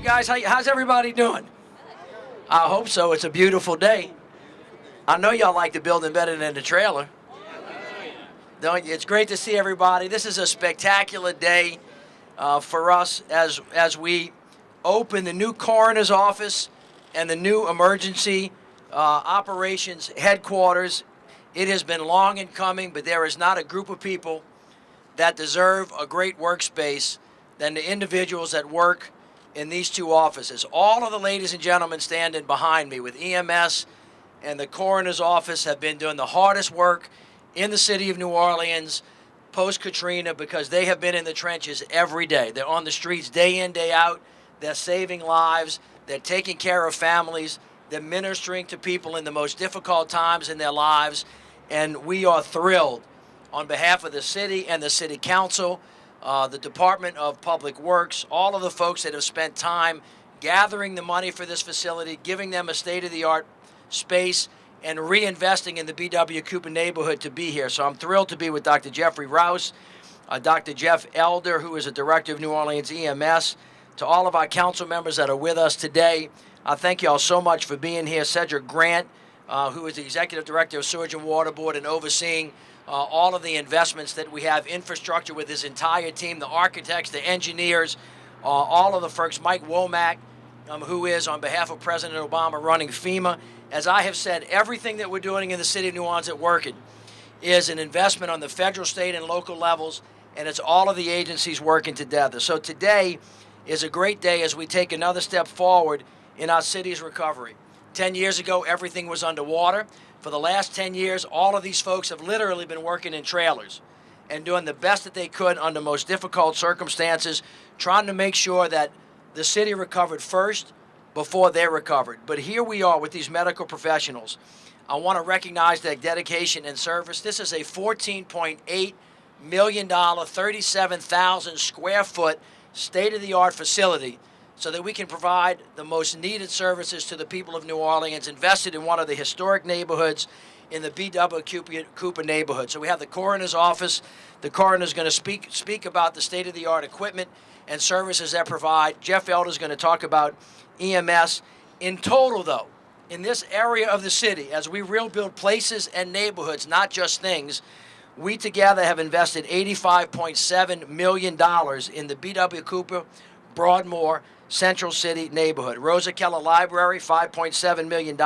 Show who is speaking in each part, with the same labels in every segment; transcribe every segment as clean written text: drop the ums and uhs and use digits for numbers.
Speaker 1: guys. How's everybody doing? I hope so. It's a beautiful day. I know y'all like the building better than the trailer. Don't you? It's great to see everybody. This is a spectacular day for us as we open the new coroner's office and the new emergency operations headquarters. It has been long in coming, but there is not a group of people that deserve a great workspace than the individuals that work in these two offices. All of the ladies and gentlemen standing behind me with EMS and the coroner's office have been doing the hardest work in the city of New Orleans post-Katrina because they have been in the trenches every day. They're on the streets day in, day out. They're saving lives. They're taking care of families. They're ministering to people in the most difficult times in their lives. And we are thrilled on behalf of the city and the city council, the Department of Public Works, all of the folks that have spent time gathering the money for this facility, giving them a state-of-the-art space, and reinvesting in the B.W. Cooper neighborhood to be here. So I'm thrilled to be with Dr. Jeffrey Rouse, Dr. Jeff Elder, who is a director of New Orleans EMS, to all of our council members that are with us today. I thank you all so much for being here. Cedric Grant, who is the executive director of Sewage and Water Board and overseeing all of the investments that we have, infrastructure with his entire team, the architects, the engineers, all of the folks, Mike Womack, who is, on behalf of President Obama, running FEMA. As I have said, everything that we're doing in the city of New Orleans at Working is an investment on the federal, state, and local levels, and it's all of the agencies working together. So today is a great day as we take another step forward in our city's recovery. 10 years ago, everything was underwater. For the last 10 years, all of these folks have literally been working in trailers and doing the best that they could under most difficult circumstances, trying to make sure that the city recovered first before they recovered. But here we are with these medical professionals. I want to recognize their dedication and service. This is a $14.8 million, 37,000 square foot state-of-the-art facility so that we can provide the most needed services to the people of New Orleans, invested in one of the historic neighborhoods in the B.W. Cooper neighborhood. So we have the coroner's office. The coroner is going to speak about the state-of-the-art equipment and services that provide. Jeff Elder is going to talk about EMS. In total, though, in this area of the city, as we rebuild places and neighborhoods, not just things, we together have invested $85.7 million in the B.W. Cooper, Broadmoor, Central City neighborhood. Rosa Keller Library, $5.7 million.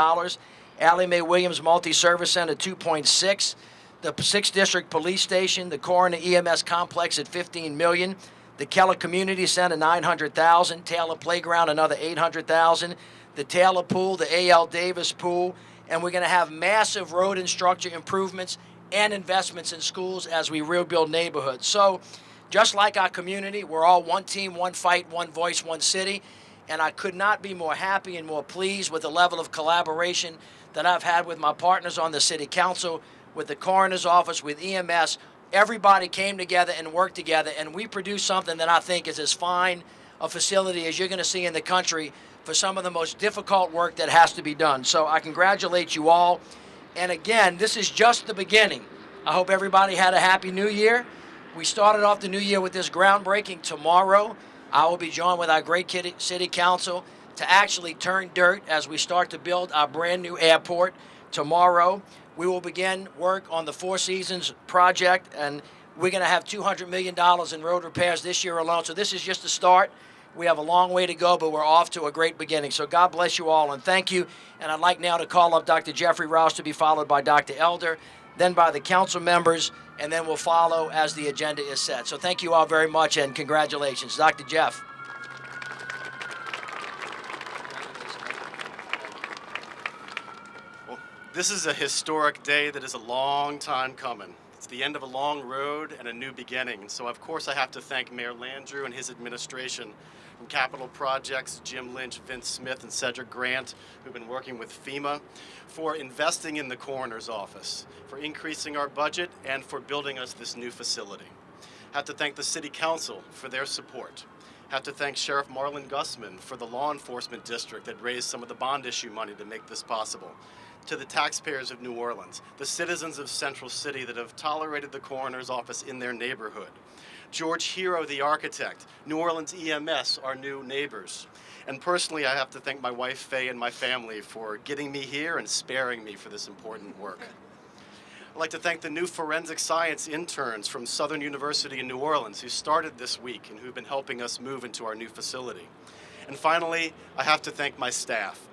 Speaker 1: Allie Mae Williams Multi-Service Center, $2.6. The 6th District Police Station, the Coroner EMS Complex at $15 million. The Keller Community Center, $900,000. Taylor Playground, another $800,000. The Taylor Pool, the A.L. Davis Pool. And we're going to have massive road and structure improvements and investments in schools as we rebuild neighborhoods. So, just like our community, we're all one team, one fight, one voice, one city. And I could not be more happy and more pleased with the level of collaboration that I've had with my partners on the city council, with the coroner's office, with EMS. Everybody came together and worked together, and we produced something that I think is as fine a facility as you're going to see in the country for some of the most difficult work that has to be done. So I congratulate you all. And again, this is just the beginning. I hope everybody had a happy new year. We started off the new year with this groundbreaking. Tomorrow, I will be joined with our great city council to actually turn dirt as we start to build our brand new airport. Tomorrow, we will begin work on the Four Seasons project, and we're going to have $200 million in road repairs this year alone. So this is just the start. We have a long way to go, but we're off to a great beginning. So God bless you all, and thank you. And I'd like now to call up Dr. Jeffrey Rouse to be followed by Dr. Elder, then by the council members, and then we'll follow as the agenda is set. So thank you all very much, and congratulations. Dr. Jeff.
Speaker 2: Well, this is a historic day that is a long time coming. It's the end of a long road and a new beginning. And so, of course, I have to thank Mayor Landrieu and his administration, from Capital Projects, Jim Lynch, Vince Smith, and Cedric Grant, who've been working with FEMA, for investing in the coroner's office, for increasing our budget, and for building us this new facility. I have to thank the City Council for their support. I have to thank Sheriff Marlon Gussman for the law enforcement district that raised some of the bond issue money to make this possible. to the taxpayers of New Orleans, the citizens of Central City that have tolerated the coroner's office in their neighborhood. George Hero, the architect, New Orleans EMS, our new neighbors. And personally, I have to thank my wife, Faye, and my family for getting me here and sparing me for this important work. I'd like to thank the new forensic science interns from Southern University in New Orleans who started this week and who've been helping us move into our new facility. And finally, I have to thank my staff.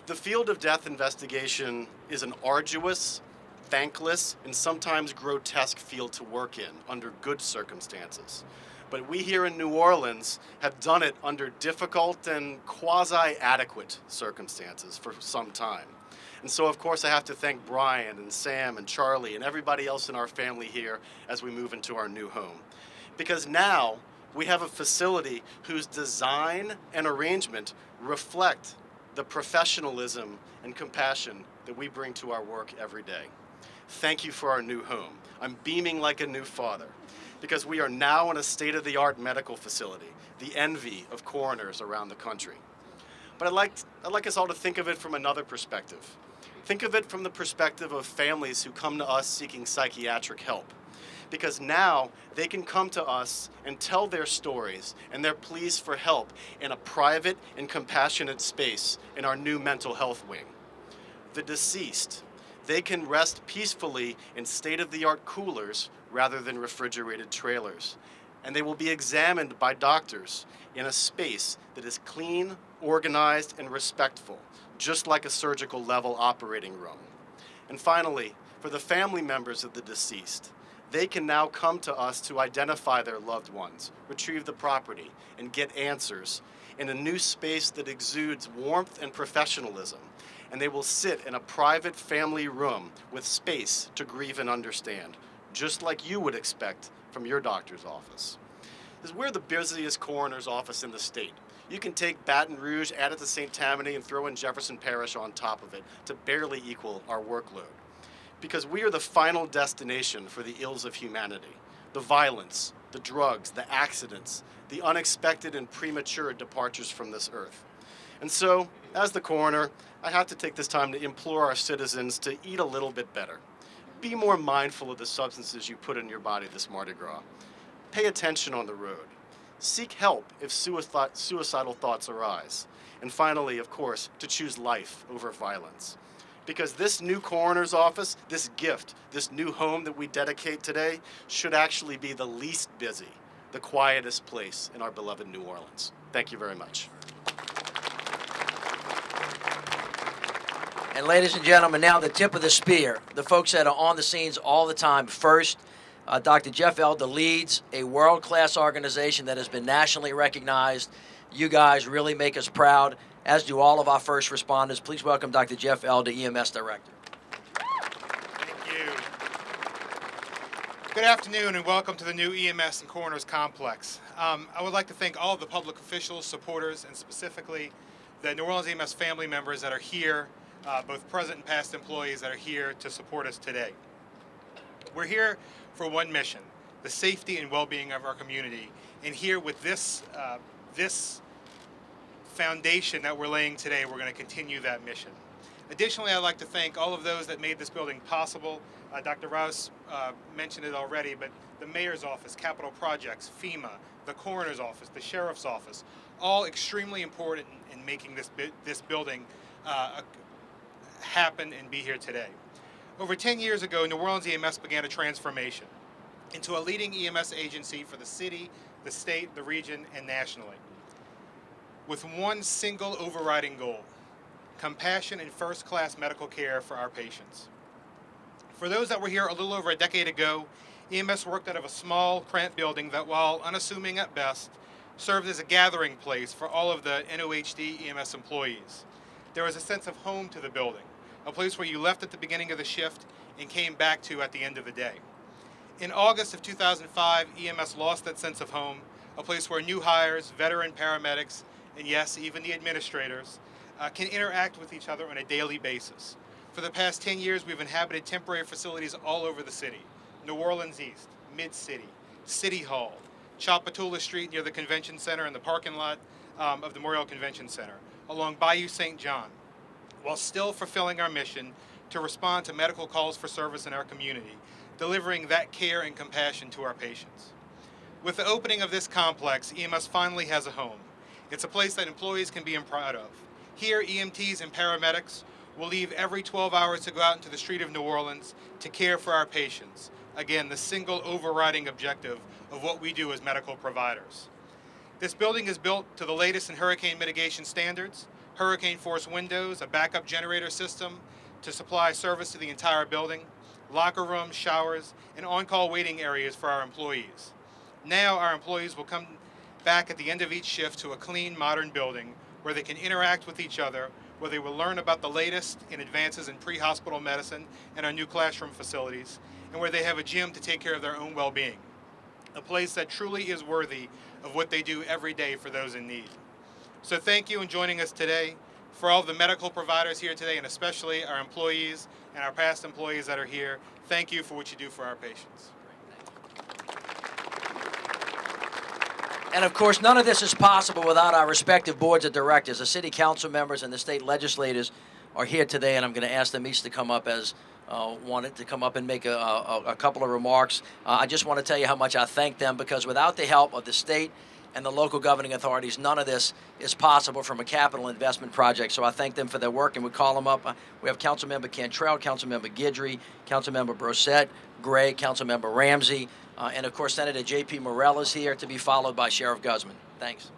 Speaker 2: The field of death investigation is an arduous, thankless, and sometimes grotesque field to work in under good circumstances. But we here in New Orleans have done it under difficult and quasi-adequate circumstances for some time. And so, of course, I have to thank Brian and Sam and Charlie and everybody else in our family here as we move into our new home. Because now we have a facility whose design and arrangement reflect the professionalism and compassion that we bring to our work every day. Thank you for our new home. I'm beaming like a new father because we are now in a state-of-the-art medical facility, the envy of coroners around the country. But I'd like us all to think of it from another perspective. Think of it from the perspective of families who come to us seeking psychiatric help. Because now they can come to us and tell their stories and their pleas for help in a private and compassionate space in our new mental health wing. The deceased, they can rest peacefully in state-of-the-art coolers rather than refrigerated trailers. And they will be examined by doctors in a space that is clean, organized, and respectful, just like a surgical level operating room. And finally, for the family members of the deceased, they can now come to us to identify their loved ones, retrieve the property, and get answers in a new space that exudes warmth and professionalism. And they will sit in a private family room with space to grieve and understand, just like you would expect from your doctor's office. We're the busiest coroner's office in the state. You can take Baton Rouge, add it to St. Tammany, and throw in Jefferson Parish on top of it to barely equal our workload. Because we are the final destination for the ills of humanity, the violence, the drugs, the accidents, the unexpected and premature departures from this earth. And so, as the coroner, I have to take this time to implore our citizens to eat a little bit better. Be more mindful of the substances you put in your body this Mardi Gras. Pay attention on the road. Seek help if suicidal thoughts arise. And finally, of course, to choose life over violence. Because this new coroner's office, this gift, this new home that we dedicate today, should actually be the least busy, the quietest place in our beloved New Orleans. Thank you very much.
Speaker 1: And ladies and gentlemen, now the tip of the spear, the folks that are on the scenes all the time. First, Dr. Jeff Elder leads a world-class organization that has been nationally recognized. You guys really make us proud, as do all of our first responders. Please welcome Dr. Jeff Elder, EMS Director.
Speaker 3: Thank you. Good afternoon and welcome to the new EMS and Coroners Complex. I would like to thank all of the public officials, supporters, and specifically the New Orleans EMS family members that are here, both present and past employees that are here to support us today. We're here for one mission, the safety and well-being of our community. And here with this foundation that we're laying today, we're going to continue that mission. Additionally, I'd like to thank all of those that made this building possible. Dr. Rouse mentioned it already, but the Mayor's Office, Capital Projects, FEMA, the Coroner's Office, the Sheriff's Office, all extremely important in making this building happen and be here today. Over 10 years ago, New Orleans EMS began a transformation into a leading EMS agency for the city, the state, the region, and nationally, with one single overriding goal: compassion and first-class medical care for our patients. For those that were here a little over a decade ago, EMS worked out of a small, cramped building that, while unassuming at best, served as a gathering place for all of the NOHD EMS employees. There was a sense of home to the building, a place where you left at the beginning of the shift and came back to at the end of the day. In August of 2005, EMS lost that sense of home, a place where new hires, veteran paramedics, and yes, even the administrators, can interact with each other on a daily basis. For the past 10 years, we've inhabited temporary facilities all over the city: New Orleans East, Mid-City, City Hall, Chapatula Street near the Convention Center and the parking lot of the Memorial Convention Center, along Bayou St. John, while still fulfilling our mission to respond to medical calls for service in our community, delivering that care and compassion to our patients. With the opening of this complex, EMS finally has a home. It's a place that employees can be proud of. Here, EMTs and paramedics will leave every 12 hours to go out into the street of New Orleans to care for our patients. Again, the single overriding objective of what we do as medical providers. This building is built to the latest in hurricane mitigation standards, hurricane force windows, a backup generator system to supply service to the entire building, locker rooms, showers, and on-call waiting areas for our employees. Now our employees will come back at the end of each shift to a clean, modern building where they can interact with each other, where they will learn about the latest in advances in pre-hospital medicine and our new classroom facilities, and where they have a gym to take care of their own well-being. A place that truly is worthy of what they do every day for those in need. So thank you for joining us today. For all of the medical providers here today, and especially our employees and our past employees that are here, thank you for what you do for our patients.
Speaker 1: And of course, none of this is possible without our respective boards of directors. The city council members and the state legislators are here today, and I'm going to ask them each to come up as wanted to come up and make a couple of remarks. I just want to tell you how much I thank them, because without the help of the state and the local governing authorities, none of this is possible from a capital investment project. So I thank them for their work, and we call them up. We have Councilmember Cantrell, Councilmember Guidry, Councilmember Brosette, Gray, Councilmember Ramsey, and of course Senator J.P. Morell is here, to be followed by Sheriff Guzman. Thanks.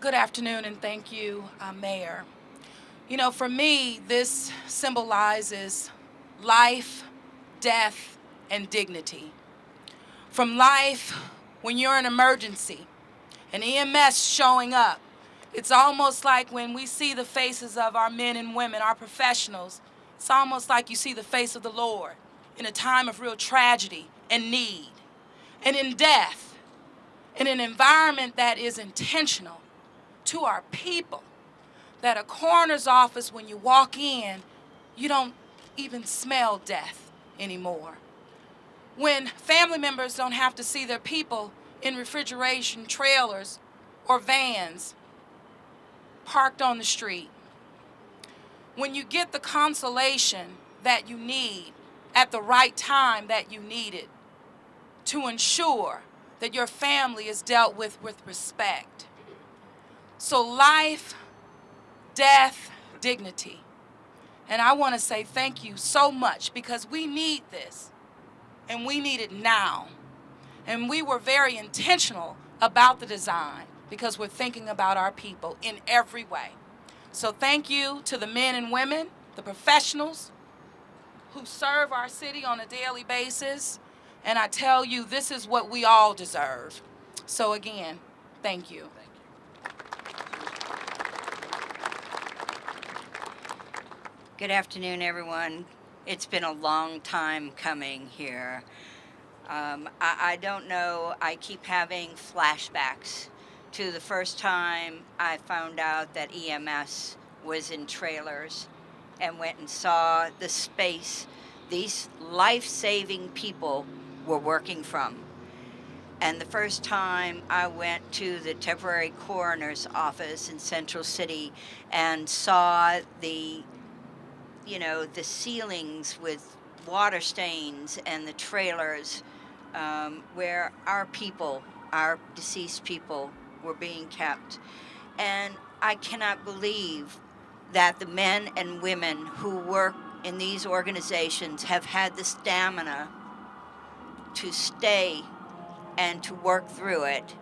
Speaker 4: Good afternoon, and thank you, Mayor. You know, for me, this symbolizes life, death, and dignity. From life, when you're in emergency, and EMS showing up, it's almost like when we see the faces of our men and women, our professionals, it's almost like you see the face of the Lord in a time of real tragedy and need. And in death, in an environment that is intentional to our people, that a coroner's office, when you walk in, you don't even smell death anymore. When family members don't have to see their people in refrigeration trailers or vans parked on the street. When you get the consolation that you need at the right time that you need it, to ensure that your family is dealt with respect. So life, death, dignity. And I want to say thank you so much, because we need this, and we need it now. And we were very intentional about the design, because we're thinking about our people in every way. So thank you to the men and women, the professionals who serve our city on a daily basis. And I tell you, this is what we all deserve. So again, thank you.
Speaker 5: Good afternoon, everyone. It's been a long time coming here. I don't know, I keep having flashbacks to the first time I found out that EMS was in trailers and went and saw the space these life-saving people were working from. And the first time I went to the temporary coroner's office in Central City and saw the ceilings with water stains and the trailers where our people, our deceased people, were being kept. And I cannot believe that the men and women who work in these organizations have had the stamina to stay and to work through it.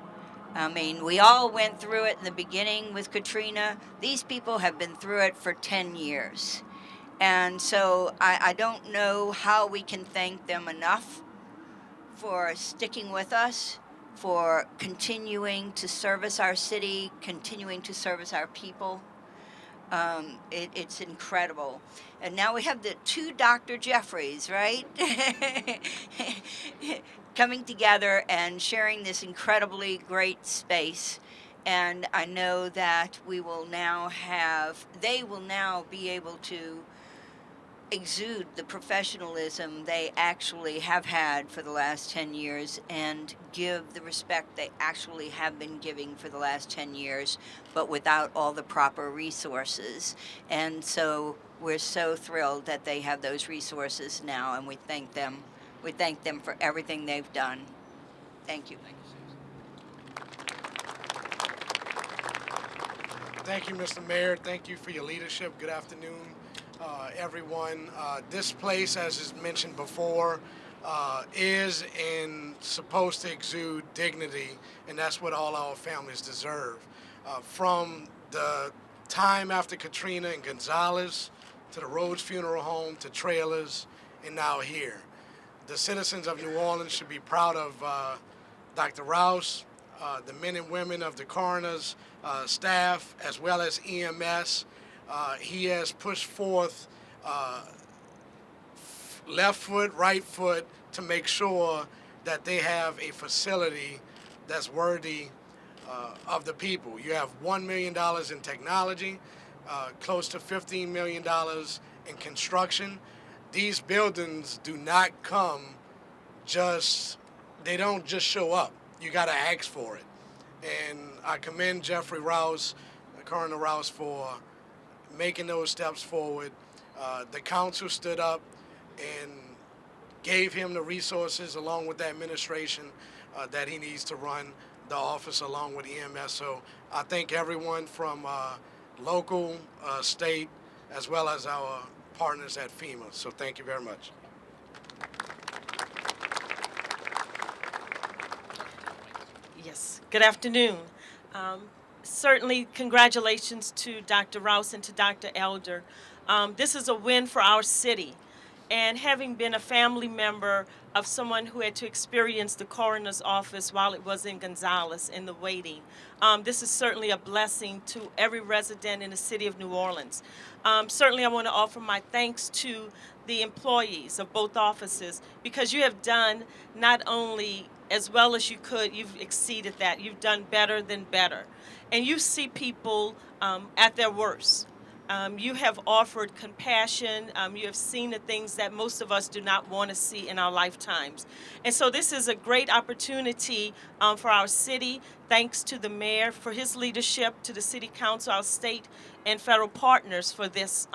Speaker 5: I mean, we all went through it in the beginning with Katrina. These people have been through it for 10 years. And so I don't know how we can thank them enough for sticking with us, for continuing to service our city, continuing to service our people. It's incredible. And now we have the two Dr. Jeffreys, right? Coming together and sharing this incredibly great space. And I know that they will now be able to exude the professionalism they actually have had for the last 10 years and give the respect they actually have been giving for the last 10 years, but without all the proper resources. And so we're so thrilled that they have those resources now, and we thank them. We thank them for everything they've done. Thank you.
Speaker 6: Thank you, Mr. Mayor. Thank you for your leadership. Good afternoon, everyone. This place, as is mentioned before, is and supposed to exude dignity, and that's what all our families deserve. From the time after Katrina and Gonzalez, to the Rhodes Funeral Home, to trailers, and now here. The citizens of New Orleans should be proud of Dr. Rouse, the men and women of the coroner's staff, as well as EMS. He has pushed forth left foot, right foot to make sure that they have a facility that's worthy of the people. You have $1 million in technology, close to $15 million in construction. These buildings do not come they don't just show up. You got to ask for it. And I commend Jeffrey Rouse, Coroner Rouse, for making those steps forward. The council stood up and gave him the resources along with the administration that he needs to run the office along with EMS. So I thank everyone from local, state, as well as our partners at FEMA. So thank you very much.
Speaker 7: Yes, good afternoon. Certainly, congratulations to Dr. Rouse and to Dr. Elder. This is a win for our city. And having been a family member of someone who had to experience the coroner's office while it was in Gonzales in the waiting, this is certainly a blessing to every resident in the city of New Orleans. Certainly, I want to offer my thanks to the employees of both offices, because you have done not only as well as you could, you've exceeded that. You've done better than better. And you see people at their worst. You have offered compassion. You have seen the things that most of us do not want to see in our lifetimes. And so this is a great opportunity for our city, thanks to the mayor for his leadership, to the city council, our state and federal partners for this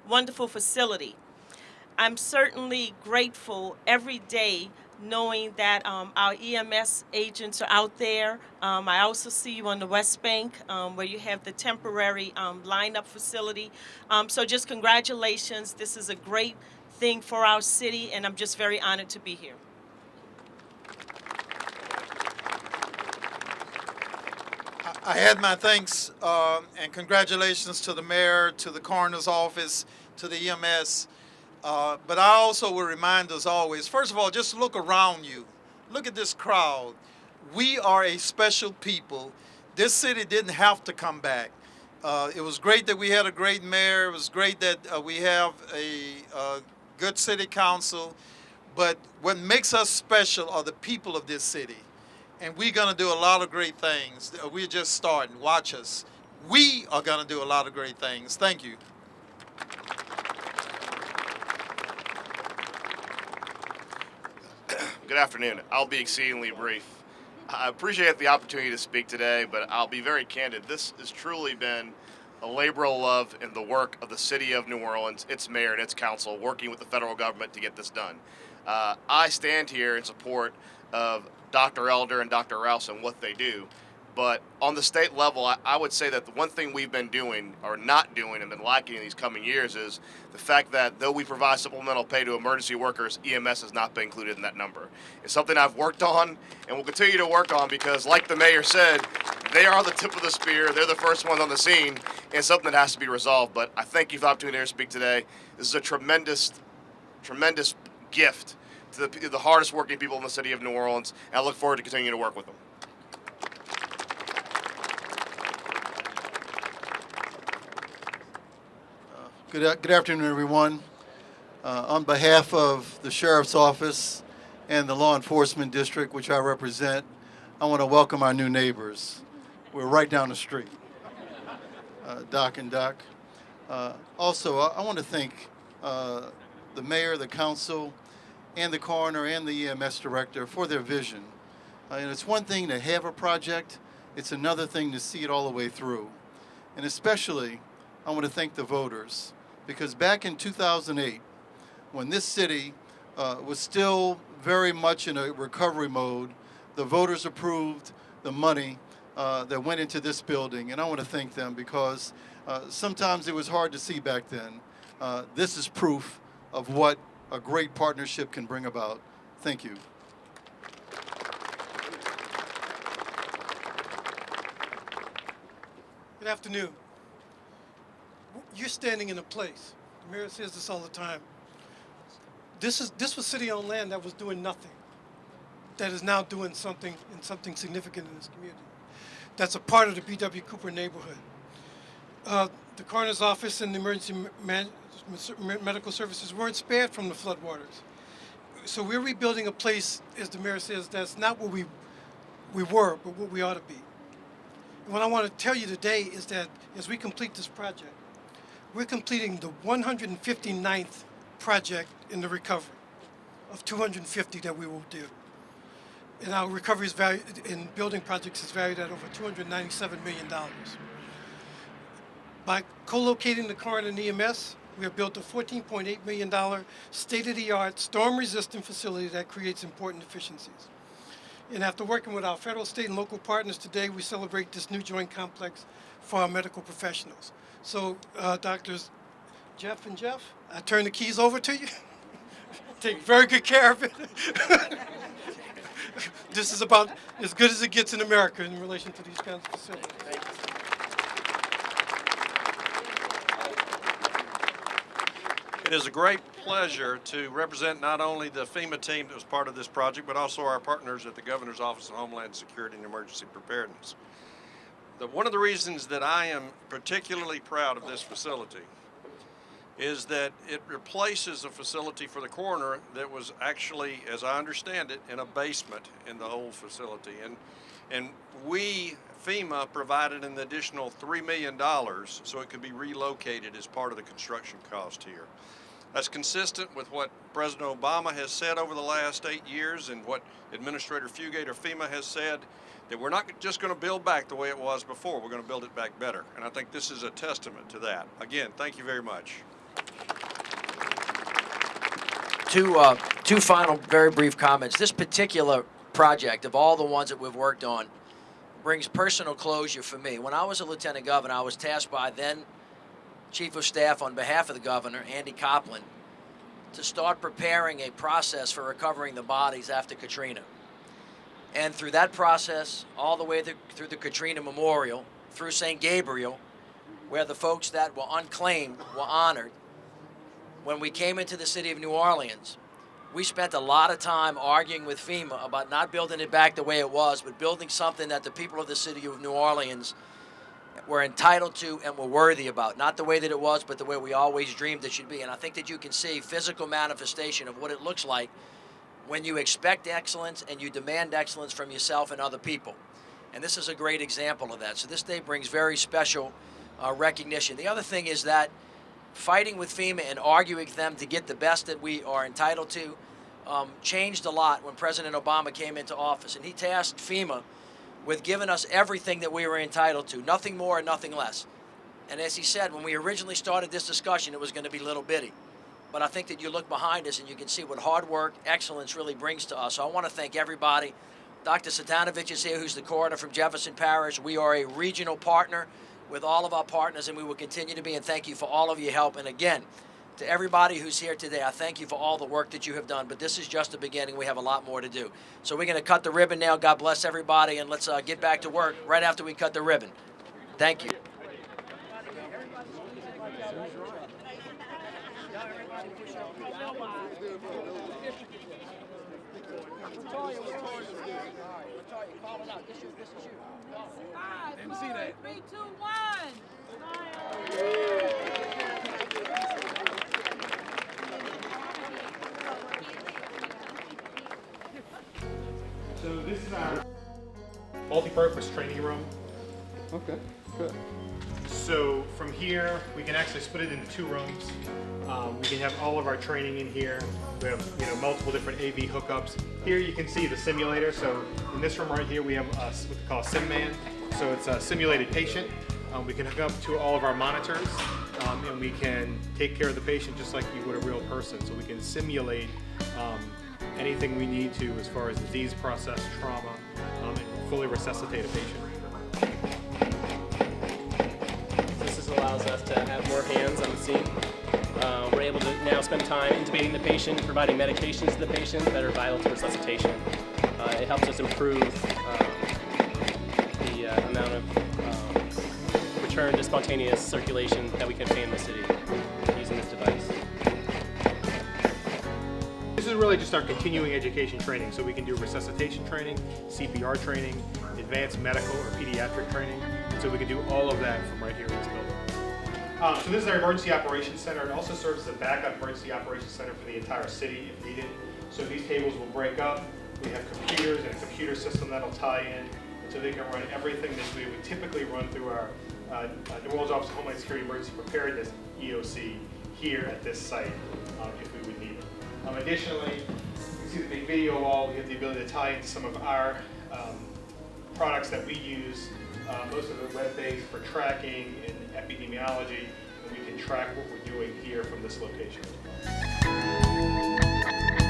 Speaker 7: wonderful facility. I'm certainly grateful every day knowing that our EMS agents are out there. I also see you on the West Bank where you have the temporary lineup facility. So just congratulations. This is a great thing for our city, and I'm just very honored to be here.
Speaker 8: I had my thanks and congratulations to the mayor, to the coroner's office, to the EMS. But I also will remind us always, first of all, just look around you. Look at this crowd. We are a special people. This city didn't have to come back. It was great that we had a great mayor. It was great that we have a good city council. But what makes us special are the people of this city. And we're going to do a lot of great things. We're just starting. Watch us. We are going to do a lot of great things. Thank you.
Speaker 9: Good afternoon. I'll be exceedingly brief. I appreciate the opportunity to speak today, but I'll be very candid. This has truly been a labor of love in the work of the city of New Orleans, its mayor, and its council, working with the federal government to get this done. I stand here in support of Dr. Elder and Dr. Rouse and what they do. But on the state level, I would say that the one thing we've been doing or not doing and been lacking in these coming years is the fact that though we provide supplemental pay to emergency workers, EMS has not been included in that number. It's something I've worked on and will continue to work on because, like the mayor said, they are the tip of the spear. They're the first ones on the scene, and it's something that has to be resolved. But I thank you for the opportunity to speak today. This is a tremendous, tremendous gift to the hardest working people in the city of New Orleans, and I look forward to continuing to work with them.
Speaker 10: Good afternoon, everyone. On behalf of the Sheriff's Office and the Law Enforcement District, which I represent, I want to welcome our new neighbors. We're right down the street, Doc and Doc. Also, I want to thank the mayor, the council, and the coroner and the EMS director for their vision. And it's one thing to have a project, it's another thing to see it all the way through. And especially, I want to thank the voters, because back in 2008, when this city was still very much in a recovery mode, the voters approved the money that went into this building, and I want to thank them because sometimes it was hard to see back then. This is proof of what a great partnership can bring about. Thank you.
Speaker 11: Good afternoon. You're standing in a place. The mayor says this all the time. This was city-owned land that was doing nothing. That is now doing something and something significant in this community. That's a part of the B.W. Cooper neighborhood. The coroner's office and the emergency medical services weren't spared from the floodwaters. So we're rebuilding a place, as the mayor says, that's not what we were, but what we ought to be. And what I want to tell you today is that as we complete this project, we're completing the 159th project in the recovery of 250 that we will do. And our recovery is valued in building projects is valued at over $297 million. By co-locating the coroner and EMS, we have built a $14.8 million state-of-the-art storm-resistant facility that creates important efficiencies. And after working with our federal, state, and local partners today, we celebrate this new joint complex for our medical professionals. So, Doctors Jeff and Jeff, I turn the keys over to you. Take very good care of it. This is about as good as it gets in America in relation to these kinds of facilities.
Speaker 12: It is a great pleasure to represent not only the FEMA team that was part of this project, but also our partners at the Governor's Office of Homeland Security and Emergency Preparedness. One of the reasons that I am particularly proud of this facility is that it replaces a facility for the coroner that was actually, as I understand it, in a basement in the old facility. And we, FEMA, provided an additional $3 million so it could be relocated as part of the construction cost here. That's consistent with what President Obama has said over the last 8 years and what Administrator Fugate or FEMA has said, that we're not just going to build back the way it was before, we're going to build it back better. And I think this is a testament to that. Again, thank you very much.
Speaker 1: Two final very brief comments. This particular project, of all the ones that we've worked on, brings personal closure for me. When I was a lieutenant governor, I was tasked by then Chief of Staff on behalf of the governor, Andy Copeland, to start preparing a process for recovering the bodies after Katrina. And through that process, all the way through the Katrina Memorial, through St. Gabriel, where the folks that were unclaimed were honored, when we came into the city of New Orleans, we spent a lot of time arguing with FEMA about not building it back the way it was, but building something that the people of the city of New Orleans were entitled to and were worthy about. Not the way that it was, but the way we always dreamed it should be. And I think that you can see physical manifestation of what it looks like when you expect excellence and you demand excellence from yourself and other people. And this is a great example of that. So this day brings very special recognition. The other thing is that fighting with FEMA and arguing with them to get the best that we are entitled to changed a lot when President Obama came into office. And he tasked FEMA with giving us everything that we were entitled to, nothing more and nothing less. And as he said, when we originally started this discussion, it was going to be little bitty. But I think that you look behind us and you can see what hard work, excellence really brings to us. So I want to thank everybody. Dr. Satanovich is here, who's the coroner from Jefferson Parish. We are a regional partner with all of our partners, and we will continue to be. And thank you for all of your help. And again, to everybody who's here today, I thank you for all the work that you have done. But this is just the beginning. We have a lot more to do. So we're going to cut the ribbon now. God bless everybody, and let's get back to work right after we cut the ribbon. Thank you.
Speaker 13: Didn't see that. 3, 2, 1.
Speaker 3: So this is our multi-purpose training room.
Speaker 14: Okay, good.
Speaker 3: So from here, we can actually split it into 2 rooms. We can have all of our training in here. We have multiple different AV hookups. Here you can see the simulator. So in this room right here, we have what we call a SimMan. So it's a simulated patient. We can hook up to all of our monitors, and we can take care of the patient just like you would a real person. So we can simulate anything we need to as far as disease process, trauma, and fully resuscitate a patient.
Speaker 15: This allows us to have more hands on the scene. We're able to now spend time intubating the patient, providing medications to the patient that are vital to resuscitation. It helps us improve the amount of return to spontaneous circulation that we can obtain in the city using this device.
Speaker 3: This is really just our continuing education training, so we can do resuscitation training, CPR training, advanced medical or pediatric training, so we can do all of that from right here in this building. So this is our emergency operations center. It also serves as a backup emergency operations center for the entire city if needed. So these tables will break up. We have computers and a computer system that'll tie in, and so they can run everything that we would typically run through our New Orleans Office of Homeland Security Emergency Preparedness EOC here at this site if we would need it. Additionally, you can see the big video wall. We have the ability to tie into some of our products that we use. Most of it web-based for tracking and epidemiology, and we can track what we're doing here from this location as well.